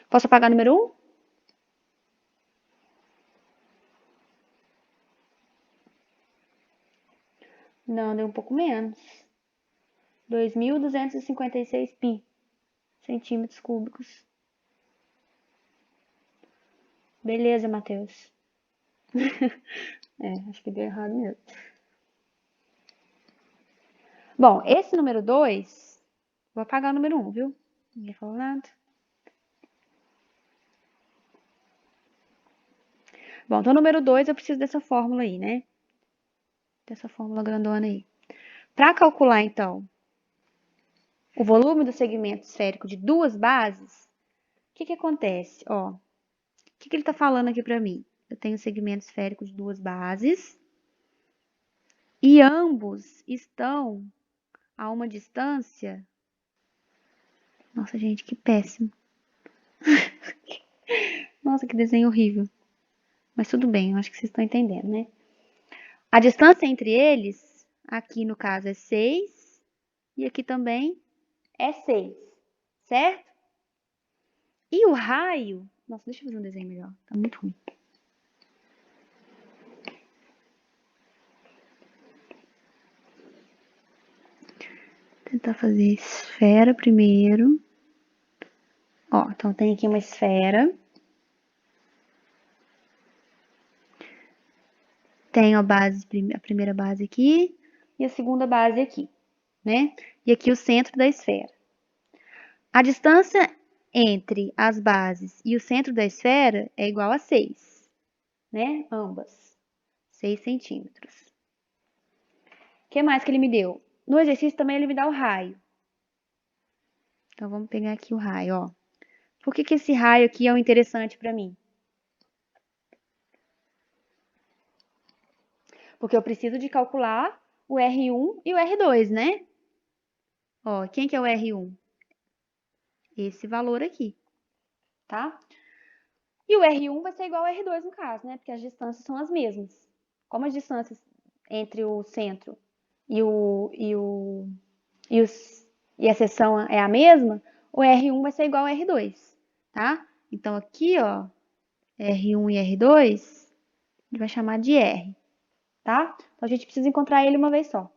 Posso apagar o número 1? Não, deu um pouco menos. 2.256 pi centímetros cúbicos. Beleza, Matheus. Acho que deu errado mesmo. Bom, esse número 2, vou apagar o número 1, viu? Ninguém falou nada. Bom, então o número 2 eu preciso dessa fórmula aí, né? Dessa fórmula grandona aí. Para calcular, então, o volume do segmento esférico de duas bases, o que acontece? Ó, o que ele está falando aqui para mim? Eu tenho segmento esférico de duas bases e ambos estão a uma distância... Nossa, gente, que péssimo. Nossa, que desenho horrível. Mas tudo bem, eu acho que vocês estão entendendo, né? A distância entre eles, aqui no caso é 6 e aqui também é 6, certo? E o raio... Nossa, deixa eu fazer um desenho melhor, tá muito ruim. Tentar fazer esfera primeiro. Ó, então tem aqui uma esfera. Tenho a primeira base aqui e a segunda base aqui, né? E aqui o centro da esfera. A distância entre as bases e o centro da esfera é igual a 6, né? Ambas. 6 centímetros. O que mais que ele me deu? No exercício também ele me dá o raio. Então vamos pegar aqui o raio, ó. Por que esse raio aqui é o interessante para mim? Porque eu preciso de calcular o R1 e o R2, né? Ó, quem que é o R1? Esse valor aqui, tá? E o R1 vai ser igual ao R2 no caso, né? Porque as distâncias são as mesmas. Como as distâncias entre o centro e a seção é a mesma, o R1 vai ser igual ao R2, tá? Então aqui, ó, R1 e R2, a gente vai chamar de R, tá? Então a gente precisa encontrar ele uma vez só.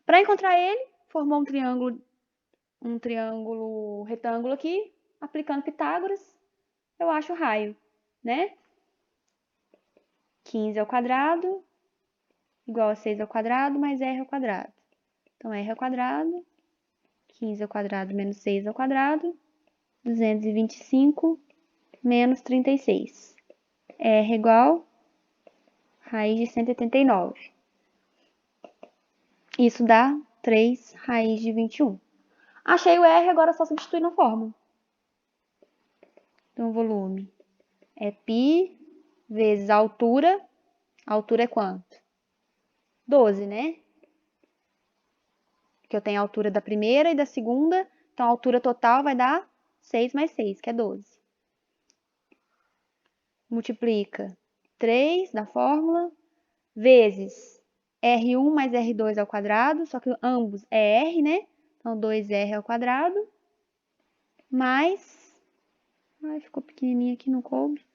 Para encontrar ele, formou um triângulo retângulo aqui, aplicando Pitágoras, eu acho o raio, né? 15 ao quadrado igual a 6 ao quadrado mais r ao quadrado. Então, r ao quadrado, 15 ao quadrado menos 6 ao quadrado, 225 menos 36. R igual raiz de 189. Isso dá 3 raiz de 21. Achei o R, agora é só substituir na fórmula. Então, o volume é π vezes a altura. A altura é quanto? 12, né? Que eu tenho a altura da primeira e da segunda. Então, a altura total vai dar 6 mais 6, que é 12. Multiplica 3 da fórmula, vezes R1 mais R2 ao quadrado, só que ambos é R, né? Então, 2R ao quadrado, mais... Ai, ficou pequenininho aqui, não coube.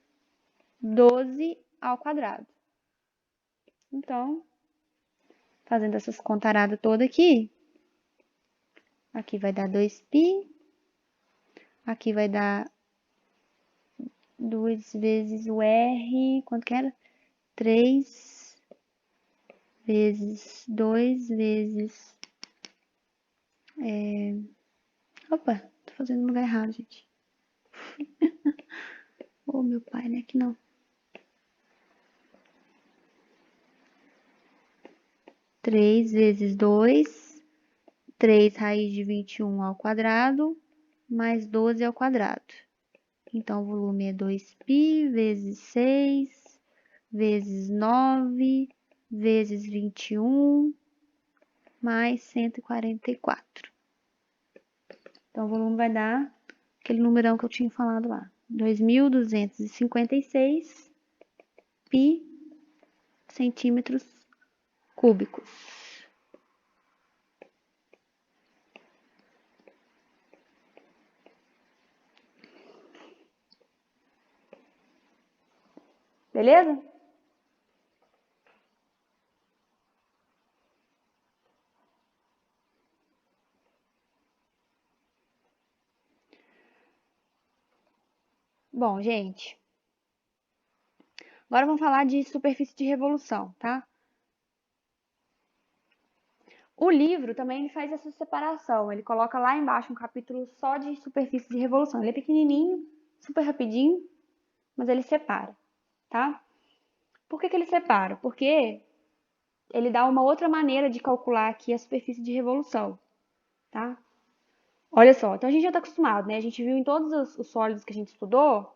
12 ao quadrado. Então, fazendo essas contaradas todas aqui, aqui vai dar 2π, aqui vai dar 2 vezes o R, quanto que era? 3 vezes 2 vezes... Opa, tô fazendo no lugar errado, gente. Oh, meu pai, né? Que não. 3 vezes 2, 3 raiz de 21 ao quadrado, mais 12 ao quadrado. Então, o volume é 2π vezes 6, vezes 9, vezes 21, mais 144. Então, o volume vai dar aquele numerão que eu tinha falado lá. 2.256 pi centímetros cúbicos. Beleza? Bom, gente, agora vamos falar de superfície de revolução, tá? O livro também ele faz essa separação, ele coloca lá embaixo um capítulo só de superfície de revolução. Ele é pequenininho, super rapidinho, mas ele separa, tá? Por que que ele separa? Porque ele dá uma outra maneira de calcular aqui a superfície de revolução, tá? Olha só, então a gente já está acostumado, né? A gente viu em todos os sólidos que a gente estudou,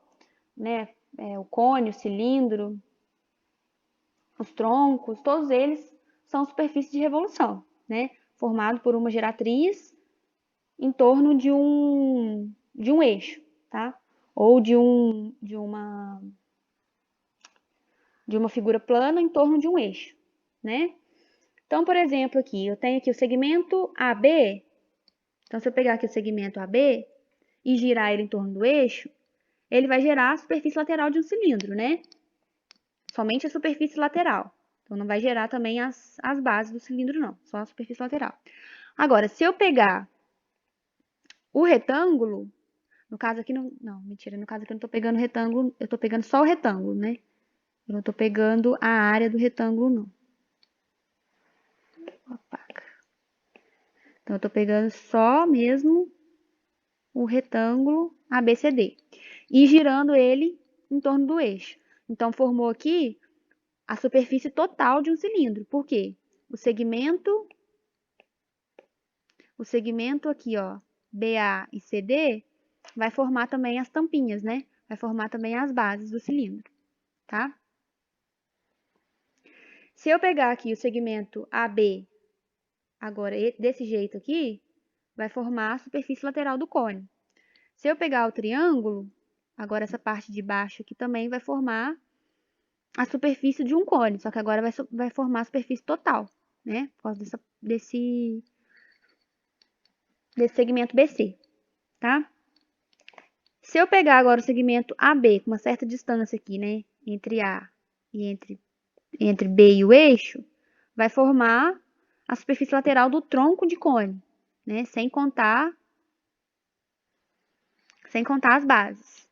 né? O cone, o cilindro, os troncos, todos eles são superfície de revolução, né? Formado por uma geratriz em torno de um eixo, tá? Ou de uma figura plana em torno de um eixo, né? Então, por exemplo, aqui, eu tenho aqui o segmento AB. Então, se eu pegar aqui o segmento AB e girar ele em torno do eixo, ele vai gerar a superfície lateral de um cilindro, né? Somente a superfície lateral. Então, não vai gerar também as bases do cilindro, não. Só a superfície lateral. Agora, se eu pegar o retângulo, no caso aqui, não, mentira, no caso aqui eu não tô pegando retângulo, eu tô pegando só o retângulo, né? Eu não tô pegando a área do retângulo, não. Apaga. Então, eu tô pegando só mesmo o retângulo ABCD e girando ele em torno do eixo. Então, formou aqui a superfície total de um cilindro. Por quê? O segmento aqui, ó, BA e CD, vai formar também as tampinhas, né? Vai formar também as bases do cilindro, tá? Se eu pegar aqui o segmento AB, agora desse jeito aqui, vai formar a superfície lateral do cone. Se eu pegar o triângulo, agora essa parte de baixo aqui também vai formar a superfície de um cone, só que agora vai formar a superfície total, né? Por causa desse segmento BC, tá? Se eu pegar agora o segmento AB com uma certa distância aqui, né? Entre A e entre B e o eixo, vai formar a superfície lateral do tronco de cone, né? Sem contar as bases.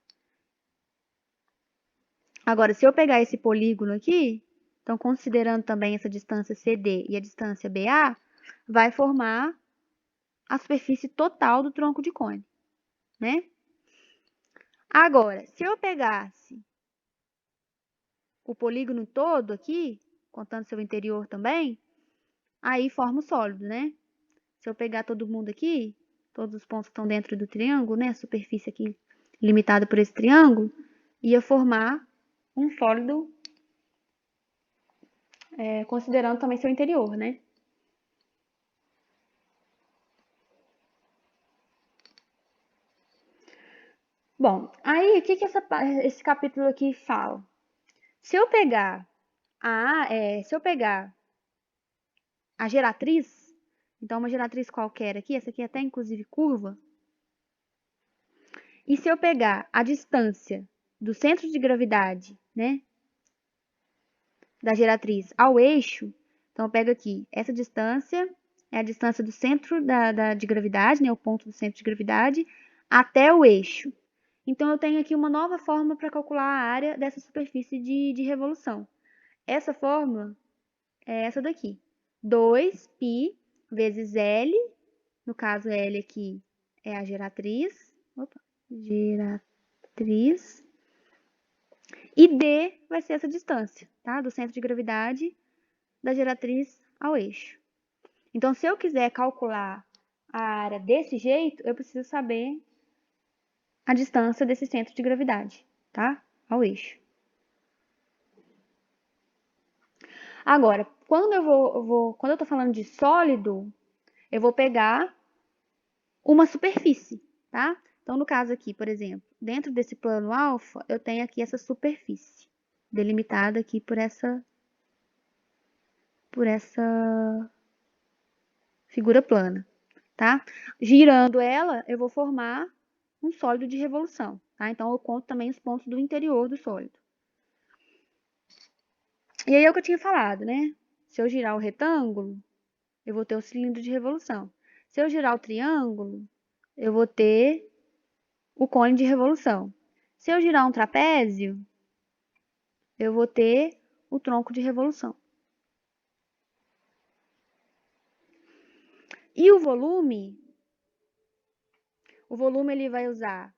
Agora, se eu pegar esse polígono aqui, então considerando também essa distância CD e a distância BA, vai formar a superfície total do tronco de cone, né? Agora, se eu pegasse o polígono todo aqui, contando seu interior também, aí forma o sólido, né? Se eu pegar todo mundo aqui, todos os pontos que estão dentro do triângulo, né? A superfície aqui limitada por esse triângulo, ia formar um sólido, considerando também seu interior, né? Bom, aí o que esse capítulo aqui fala? Se eu pegar a geratriz, então uma geratriz qualquer aqui, essa aqui é até inclusive curva, e se eu pegar a distância do centro de gravidade, né, da geratriz ao eixo, então eu pego aqui, essa distância é a distância do centro de gravidade, né, o ponto do centro de gravidade, até o eixo. Então, eu tenho aqui uma nova fórmula para calcular a área dessa superfície de revolução. Essa fórmula é essa daqui. 2π vezes L, no caso L aqui é a geratriz, e D vai ser essa distância, tá? Do centro de gravidade da geratriz ao eixo. Então, se eu quiser calcular a área desse jeito, eu preciso saber a distância desse centro de gravidade, tá? Ao eixo. Agora, quando eu tô falando de sólido, eu vou pegar uma superfície, tá? Então, no caso aqui, por exemplo, dentro desse plano alfa, eu tenho aqui essa superfície, delimitada aqui por essa figura plana, tá? Girando ela, eu vou formar um sólido de revolução, tá? Então, eu conto também os pontos do interior do sólido. E aí é o que eu tinha falado, né? Se eu girar o retângulo, eu vou ter o cilindro de revolução. Se eu girar o triângulo, eu vou ter o cone de revolução. Se eu girar um trapézio, eu vou ter o tronco de revolução. E o volume ele vai usar,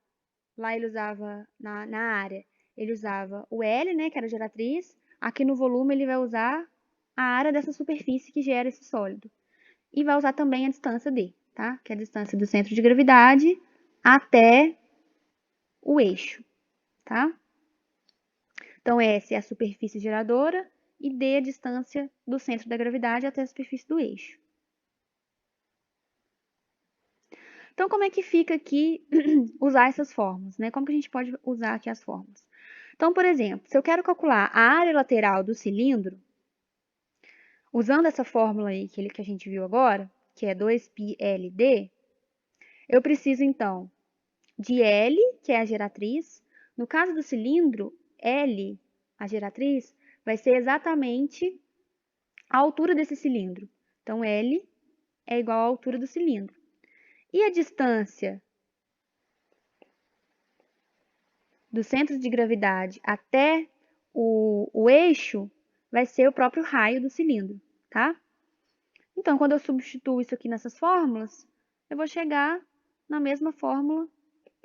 lá ele usava na área, ele usava o L, né, que era a geratriz. Aqui no volume ele vai usar a área dessa superfície que gera esse sólido. E vai usar também a distância D, tá? Que é a distância do centro de gravidade até o eixo, tá? Então, S é a superfície geradora e D é a distância do centro da gravidade até a superfície do eixo. Então, como é que fica aqui usar essas fórmulas, né? Como que a gente pode usar aqui as fórmulas? Então, por exemplo, se eu quero calcular a área lateral do cilindro, usando essa fórmula aí que a gente viu agora, que é 2πLD, eu preciso, então, de L, que é a geratriz. No caso do cilindro, L, a geratriz, vai ser exatamente a altura desse cilindro. Então, L é igual à altura do cilindro. E a distância do centro de gravidade até o eixo vai ser o próprio raio do cilindro, tá? Então, quando eu substituo isso aqui nessas fórmulas, eu vou chegar na mesma fórmula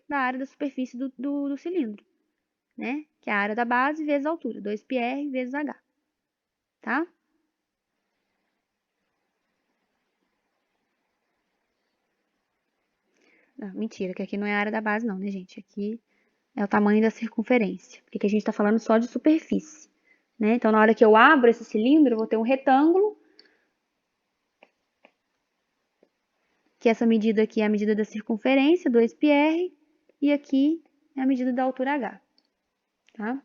da área da superfície do cilindro, né? Que é a área da base vezes a altura, 2πr vezes h, tá? Não, mentira, que aqui não é a área da base não, né, gente? Aqui é o tamanho da circunferência, porque aqui a gente está falando só de superfície, né? Então, na hora que eu abro esse cilindro, eu vou ter um retângulo, que essa medida aqui é a medida da circunferência, 2πr, e aqui é a medida da altura h, tá?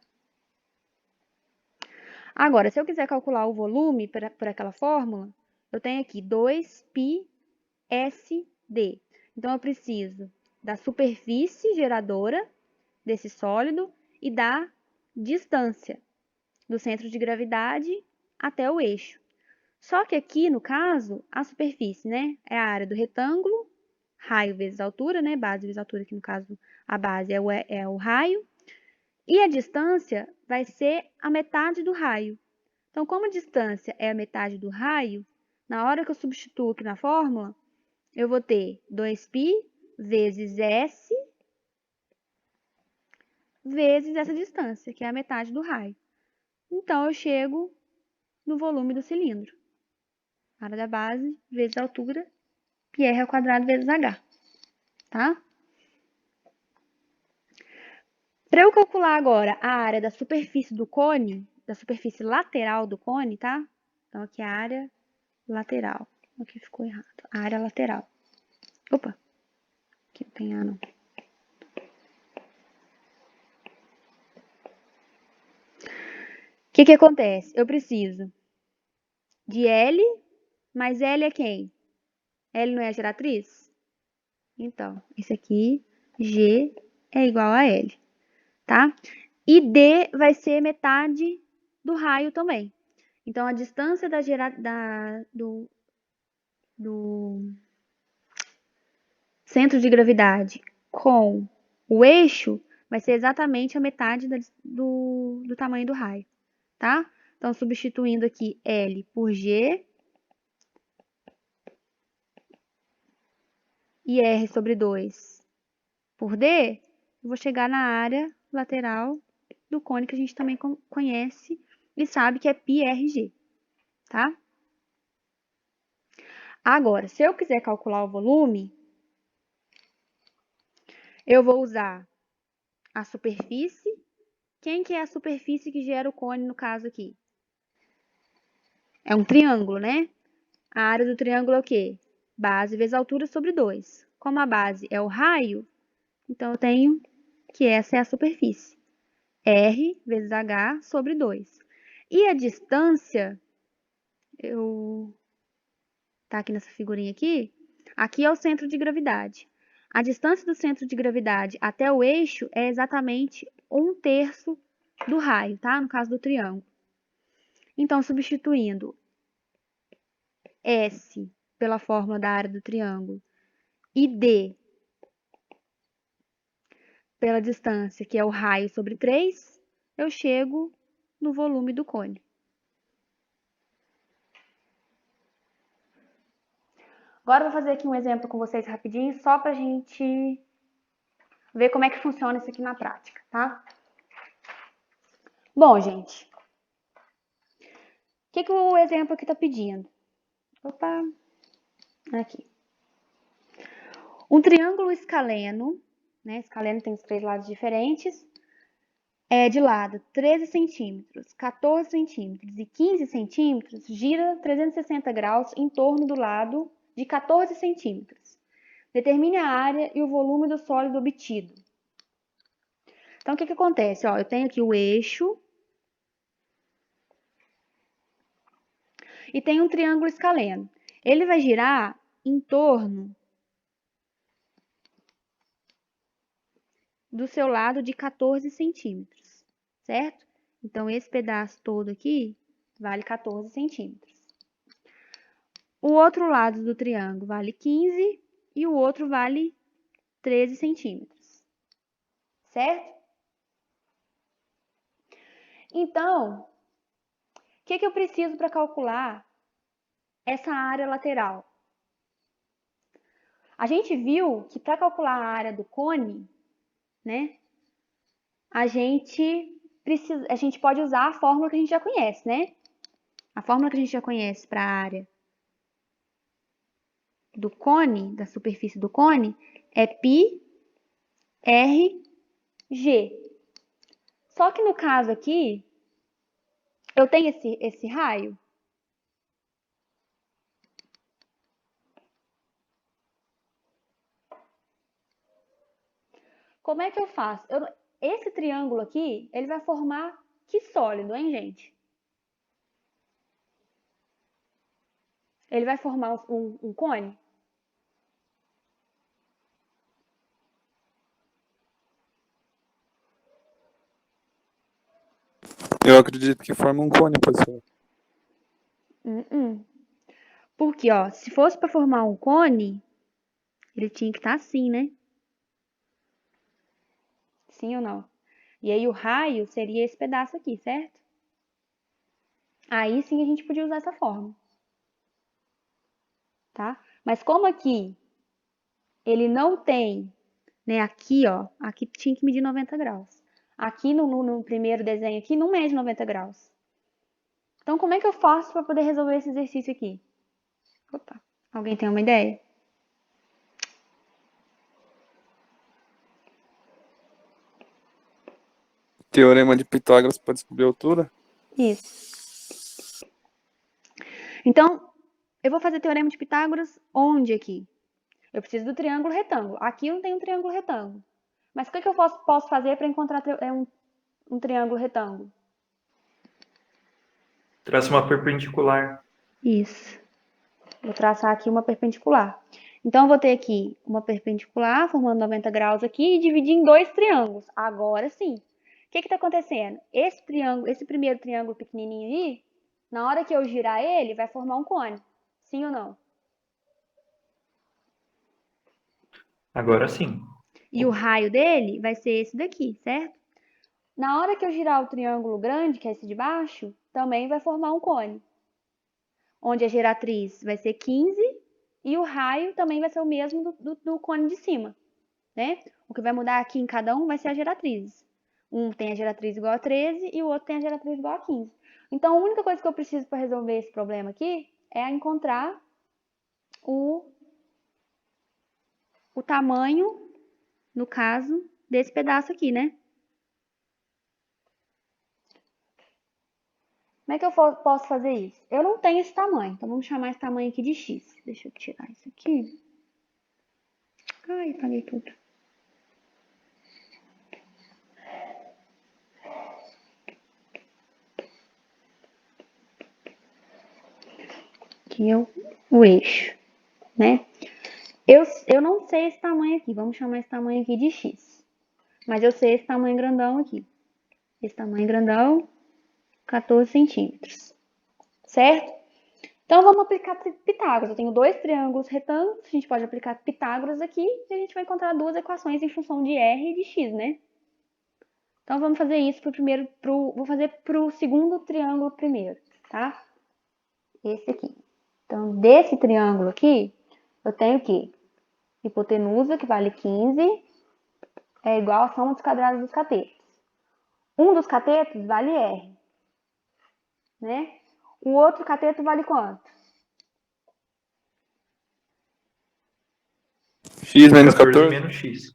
Agora, se eu quiser calcular o volume por aquela fórmula, eu tenho aqui 2πsd. Então, eu preciso da superfície geradora desse sólido e da distância do centro de gravidade até o eixo. Só que aqui, no caso, a superfície, né, é a área do retângulo, raio vezes altura, né, base vezes altura, que no caso a base é o raio, e a distância vai ser a metade do raio. Então, como a distância é a metade do raio, na hora que eu substituo aqui na fórmula, eu vou ter 2π vezes S vezes essa distância, que é a metade do raio. Então, eu chego no volume do cilindro. Área da base vezes a altura, πr ao quadrado vezes h, tá? Para eu calcular agora a área da superfície do cone, da superfície lateral do cone, tá? Então, aqui é a área lateral. Aqui ficou errado. A área lateral. Opa, aqui não tem A, não. O que acontece? Eu preciso de L, mas L é quem? L não é a geratriz? Então, esse aqui, G, é igual a L, tá? E D vai ser metade do raio também. Então, a distância do centro de gravidade com o eixo vai ser exatamente a metade do tamanho do raio, tá? Então, substituindo aqui L por G e R sobre 2 por D, eu vou chegar na área lateral do cone que a gente também conhece e sabe que é πRG, tá? Agora, se eu quiser calcular o volume, eu vou usar a superfície. Quem que é a superfície que gera o cone no caso aqui? É um triângulo, né? A área do triângulo é o quê? Base vezes altura sobre 2. Como a base é o raio, então eu tenho que essa é a superfície. R vezes H sobre 2. E a distância, tá aqui nessa figurinha aqui, aqui é o centro de gravidade. A distância do centro de gravidade até o eixo é exatamente 1/3 do raio, tá? No caso do triângulo. Então, substituindo S pela fórmula da área do triângulo e D pela distância, que é o raio sobre 3, eu chego no volume do cone. Agora eu vou fazer aqui um exemplo com vocês rapidinho, só para a gente ver como é que funciona isso aqui na prática, tá? Bom, gente, o que o exemplo aqui está pedindo? Opa, aqui. Um triângulo escaleno, né? Escaleno tem os 3 lados diferentes. De lado 13 centímetros, 14 centímetros e 15 centímetros, gira 360 graus em torno do lado de 14 centímetros. Determine a área e o volume do sólido obtido. Então, o que acontece? Ó, eu tenho aqui o eixo e tem um triângulo escaleno. Ele vai girar em torno do seu lado de 14 centímetros, certo? Então, esse pedaço todo aqui vale 14 centímetros. O outro lado do triângulo vale 15 e o outro vale 13 centímetros, certo? Então, o que eu preciso para calcular essa área lateral? A gente viu que para calcular a área do cone, né, a gente pode usar a fórmula que a gente já conhece, né? A fórmula que a gente já conhece para a área do cone, da superfície do cone, é πr g. Só que no caso aqui, eu tenho esse raio. Como é que eu faço? Esse triângulo aqui, ele vai formar que sólido, hein, gente? Ele vai formar um cone? Eu acredito que forma um cone, professor. Porque, ó, se fosse para formar um cone, ele tinha que estar assim, né? Sim ou não? E aí o raio seria esse pedaço aqui, certo? Aí sim a gente podia usar essa forma. Tá? Mas como aqui ele não tem, né? Aqui, ó, aqui tinha que medir 90 graus. Aqui no primeiro desenho aqui não mede 90 graus. Então, como é que eu faço para poder resolver esse exercício aqui? Opa, alguém tem uma ideia? Teorema de Pitágoras para descobrir a altura? Isso. Então, eu vou fazer teorema de Pitágoras onde aqui? Eu preciso do triângulo retângulo. Aqui eu não tenho um triângulo retângulo. Mas o que eu posso fazer para encontrar um triângulo retângulo? Traça uma perpendicular. Isso. Vou traçar aqui uma perpendicular. Então, eu vou ter aqui uma perpendicular, formando 90 graus aqui, e dividir em 2 triângulos. Agora sim. O que está acontecendo? Esse primeiro triângulo pequenininho aí, na hora que eu girar ele, vai formar um cone. Sim ou não? Agora sim. E o raio dele vai ser esse daqui, certo? Na hora que eu girar o triângulo grande, que é esse de baixo, também vai formar um cone. Onde a geratriz vai ser 15 e o raio também vai ser o mesmo do cone de cima, né? O que vai mudar aqui em cada um vai ser a geratriz. Um tem a geratriz igual a 13 e o outro tem a geratriz igual a 15. Então, a única coisa que eu preciso para resolver esse problema aqui é encontrar o tamanho, no caso, desse pedaço aqui, né? Como é que eu posso fazer isso? Eu não tenho esse tamanho, então vamos chamar esse tamanho aqui de x. Deixa eu tirar isso aqui. Ai, apaguei tudo. Aqui é o eixo, né? Eu não sei esse tamanho aqui, vamos chamar esse tamanho aqui de x. Mas eu sei esse tamanho grandão aqui. Esse tamanho grandão, 14 centímetros. certo? Então, vamos aplicar Pitágoras. Eu tenho dois triângulos retângulos, a gente pode aplicar Pitágoras aqui e a gente vai encontrar duas equações em função de R e de X, né? Então, vamos fazer isso vou fazer pro segundo triângulo primeiro, tá? Esse aqui. Então, desse triângulo aqui, eu tenho que hipotenusa, que vale 15, é igual a soma dos quadrados dos catetos. Um dos catetos vale R, né? O outro cateto vale quanto? X menos 14 14? menos X.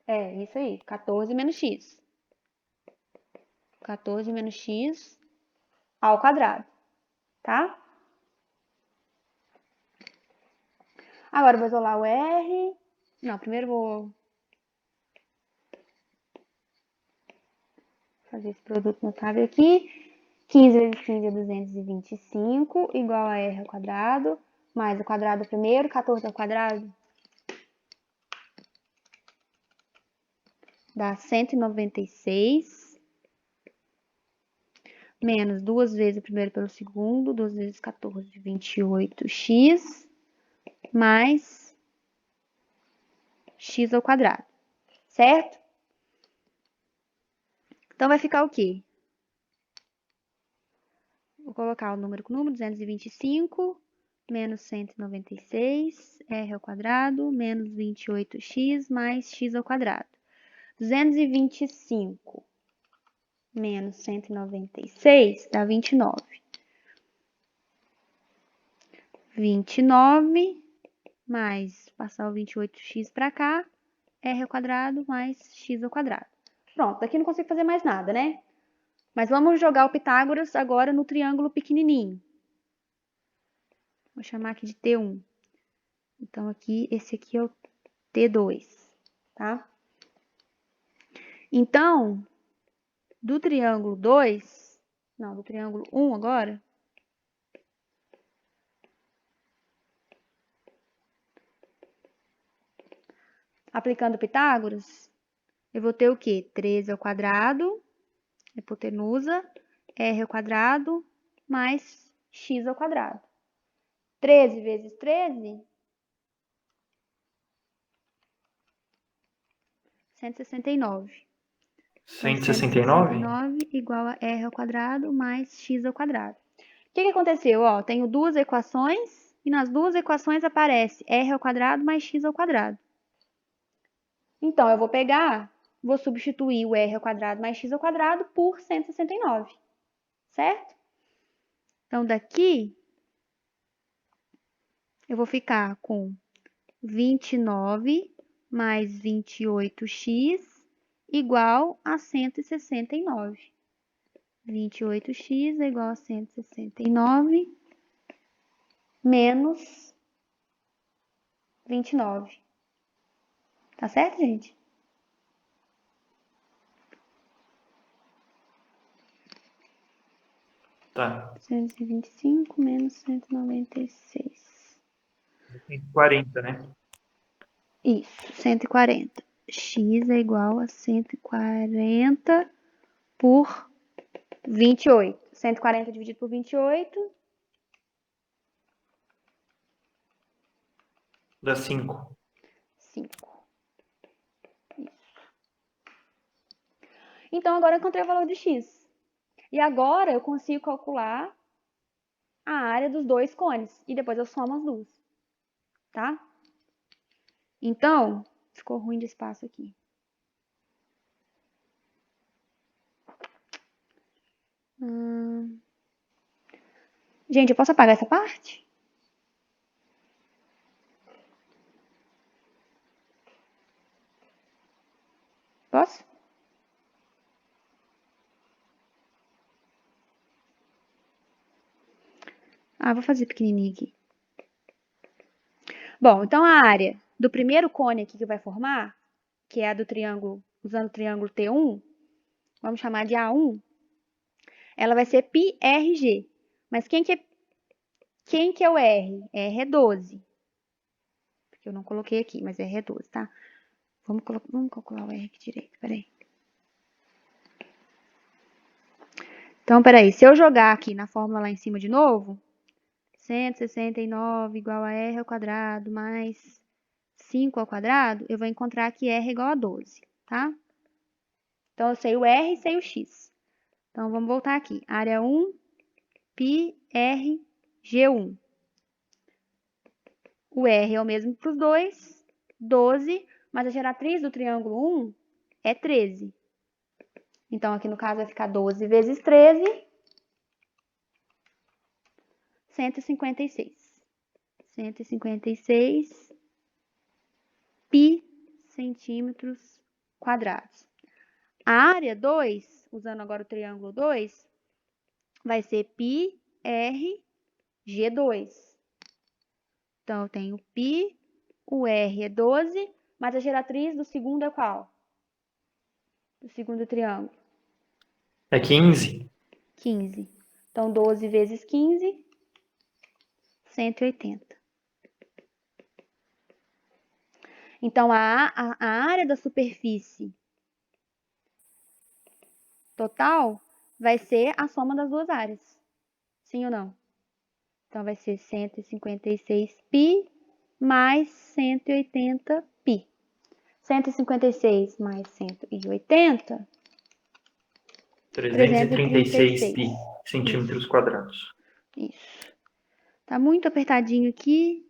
É, isso aí, 14 menos X. 14 menos X ao quadrado, tá? Agora eu vou isolar o R. Não, primeiro vou fazer esse produto notável aqui. 15 vezes 15 é 225, igual a R ao quadrado, mais o quadrado primeiro, 14 ao quadrado, dá 196, menos 2 vezes o primeiro pelo segundo, 2 vezes 14, 28x, mais x ao quadrado, certo? Então, vai ficar o quê? Vou colocar o número com número, 225, menos 196, r ao quadrado, menos 28x, mais x ao quadrado. 225 menos 196 dá 29. 29 mais passar o 28x para cá, r ao quadrado mais x ao quadrado. Pronto, daqui não consigo fazer mais nada, né? Mas vamos jogar o Pitágoras agora no triângulo pequenininho. Vou chamar aqui de T1. Então, aqui, esse aqui é o T2, tá? Então, do triângulo 2, não, do triângulo 1 agora, aplicando Pitágoras, eu vou ter o quê? 13 ao quadrado, hipotenusa, r ao quadrado, mais x ao quadrado. 13 vezes 13, 169. 169? 169 igual a r ao quadrado mais x ao quadrado. O que aconteceu? Ó, tenho duas equações e nas duas equações aparece r ao quadrado mais x ao quadrado. Então, eu vou substituir o r ao quadrado mais x ao quadrado por 169, certo? Então, daqui, eu vou ficar com 29 mais 28x igual a 169. 28x é igual a 169 menos 29. Tá certo, gente? Tá. 225 menos 196. 140, né? Isso, 140. X é igual a 140 por 28. 140 dividido por 28 Dá 5. 5. Isso. Então, agora eu encontrei o valor de x. E agora eu consigo calcular a área dos dois cones. E depois eu somo as duas. Tá? Então, ficou ruim de espaço aqui. Gente, eu posso apagar essa parte? Posso? Ah, vou fazer pequenininho aqui. Bom, então a área do primeiro cone aqui que vai formar, que é a do triângulo, usando o triângulo T1, vamos chamar de A1, ela vai ser πRG. Mas quem que é o R? R é 12. Porque eu não coloquei aqui, mas R é 12, tá? Vamos calcular o R aqui direito, peraí. Então, peraí, se eu jogar aqui na fórmula lá em cima de novo, 169 igual a r ao quadrado mais 5 ao quadrado, eu vou encontrar que r é igual a 12, tá? Então, eu sei o r e sei o x. Então, vamos voltar aqui. Área 1, π, r, g1. O r é o mesmo para os dois, 12, mas a geratriz do triângulo 1 é 13. Então, aqui no caso vai ficar 12 vezes 13, 156. 156 π centímetros quadrados. A área 2, usando agora o triângulo 2, vai ser π, r, g2. Então, eu tenho π, o r é 12, mas a geratriz do segundo é qual? Do segundo triângulo. É 15. 15. Então, 12 vezes 15, 180. Então, a área da superfície total vai ser a soma das duas áreas. Sim ou não? Então, vai ser 156 π mais 180 π. 156 mais 180, 336 π centímetros quadrados. Isso. Tá muito apertadinho aqui.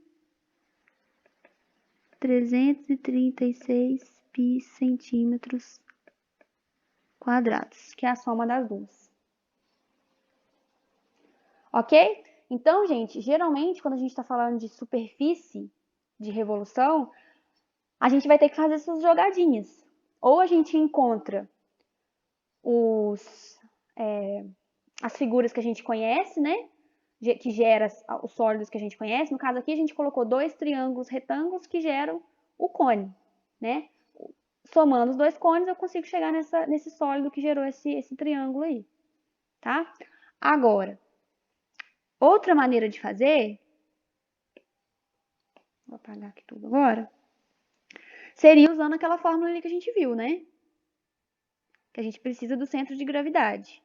336 π centímetros quadrados, que é a soma das duas. Ok? Então, gente, geralmente, quando a gente está falando de superfície de revolução, a gente vai ter que fazer essas jogadinhas. Ou a gente encontra as figuras que a gente conhece, né? Que gera os sólidos que a gente conhece. No caso aqui, a gente colocou dois triângulos retângulos que geram o cone, né? Somando os dois cones, eu consigo chegar nesse sólido que gerou esse triângulo aí, tá? Agora, outra maneira de fazer, vou apagar aqui tudo agora, seria usando aquela fórmula ali que a gente viu, né? Que a gente precisa do centro de gravidade.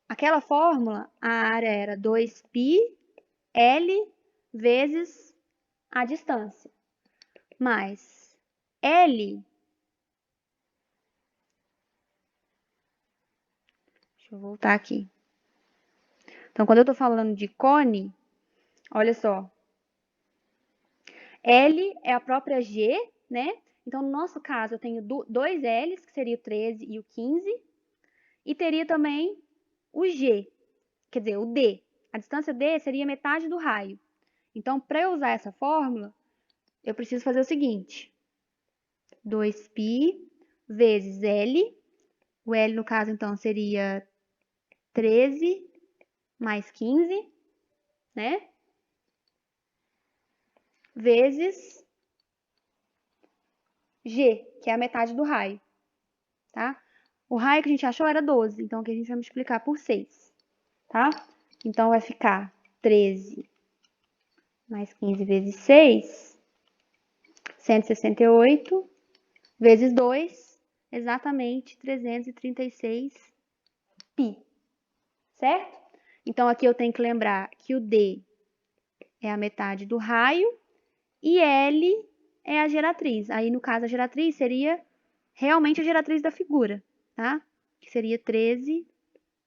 Aquela fórmula, a área era 2π L vezes a distância, mais L, deixa eu voltar aqui. Então, quando eu estou falando de cone, olha só, L é a própria G, né? Então, no nosso caso, eu tenho dois L's, que seria o 13 e o 15, e teria também o G, quer dizer, o D. A distância D seria metade do raio. Então, para eu usar essa fórmula, eu preciso fazer o seguinte: 2π vezes L, o L no caso então seria 13 mais 15, né? Vezes G, que é a metade do raio, tá? O raio que a gente achou era 12, então aqui a gente vai multiplicar por 6, tá? Então vai ficar 13 mais 15 vezes 6, 168, vezes 2, exatamente 336 π, certo? Então, aqui eu tenho que lembrar que o D é a metade do raio e L é a geratriz. Aí, no caso, a geratriz seria realmente a geratriz da figura, tá? Que seria 13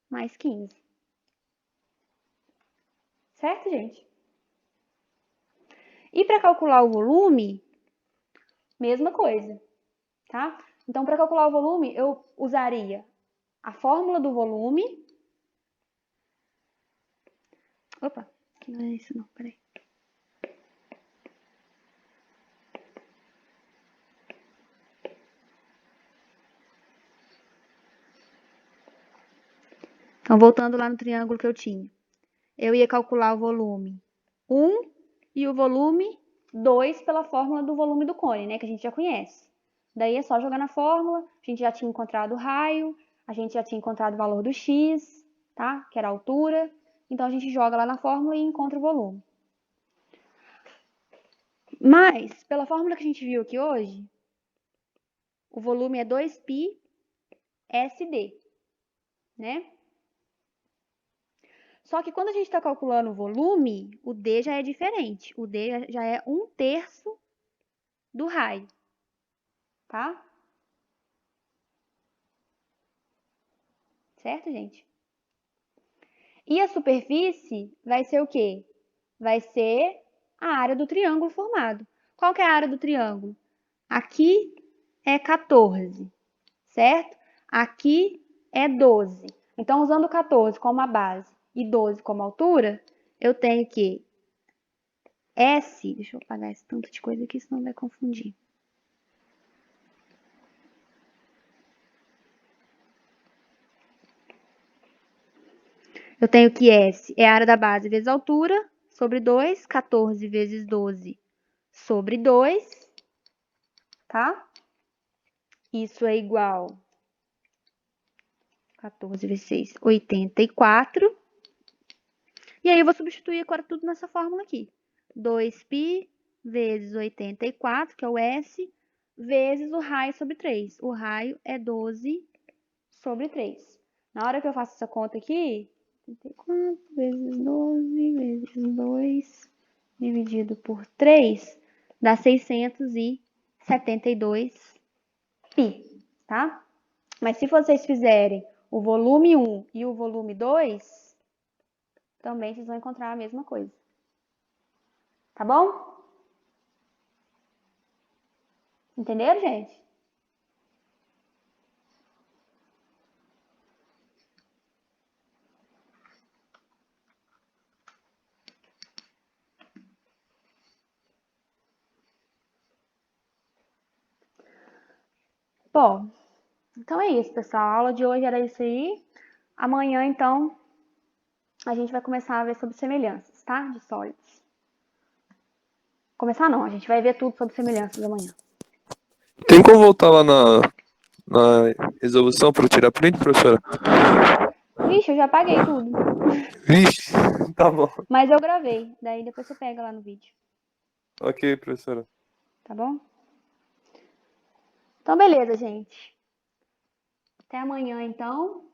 mais 15. Certo, gente? E para calcular o volume, mesma coisa, tá? Então, para calcular o volume, eu usaria a fórmula do volume. Opa, aqui não é isso não, peraí. Então, voltando lá no triângulo que eu tinha. Eu ia calcular o volume 1 e o volume 2 pela fórmula do volume do cone, né? Que a gente já conhece. Daí é só jogar na fórmula, a gente já tinha encontrado o raio, a gente já tinha encontrado o valor do x, tá? Que era a altura. Então a gente joga lá na fórmula e encontra o volume. Mas, pela fórmula que a gente viu aqui hoje, o volume é 2π SD, né? Só que quando a gente está calculando o volume, o D já é diferente. O D já é 1/3 do raio, tá? Certo, gente? E a superfície vai ser o quê? Vai ser a área do triângulo formado. Qual que é a área do triângulo? Aqui é 14, certo? Aqui é 12. Então, usando 14 como a base e 12 como altura, eu tenho que S, deixa eu apagar esse tanto de coisa aqui, senão vai confundir. Eu tenho que S é a área da base vezes a altura, sobre 2, 14 vezes 12 sobre 2, tá? Isso é igual 14 vezes 6, 84. E aí eu vou substituir agora tudo nessa fórmula aqui. 2π vezes 84, que é o S, vezes o raio sobre 3. O raio é 12 sobre 3. Na hora que eu faço essa conta aqui, 84 vezes 12 vezes 2 dividido por 3 dá 672 π, tá? Mas se vocês fizerem o volume 1 e o volume 2, também vocês vão encontrar a mesma coisa. Tá bom? Entenderam, gente? Bom, então é isso, pessoal. A aula de hoje era isso aí. Amanhã, então, a gente vai começar a ver sobre semelhanças, tá? De sólidos. Começar não, a gente vai ver tudo sobre semelhanças amanhã. Tem como voltar lá na resolução para eu tirar print, professora? Vixe, eu já apaguei tudo. Vixe, tá bom. Mas eu gravei, daí depois você pega lá no vídeo, Ok, professora. tá bom? Então, beleza, gente. Até amanhã, então.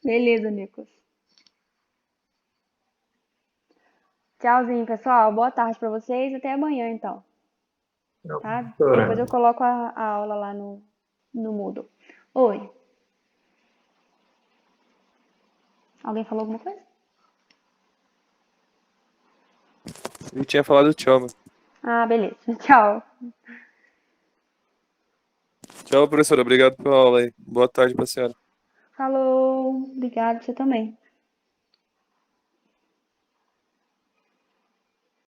Beleza, Nicolas. Tchauzinho, pessoal. Boa tarde pra vocês. Até amanhã, então. Tá? Depois eu coloco a aula lá no Moodle. Oi. Alguém falou alguma coisa? Ele tinha falado tchau, mas... Ah, beleza. Tchau. Tchau, professora. Obrigado pela aula aí. Boa tarde pra senhora. Falou. Obrigado, você também.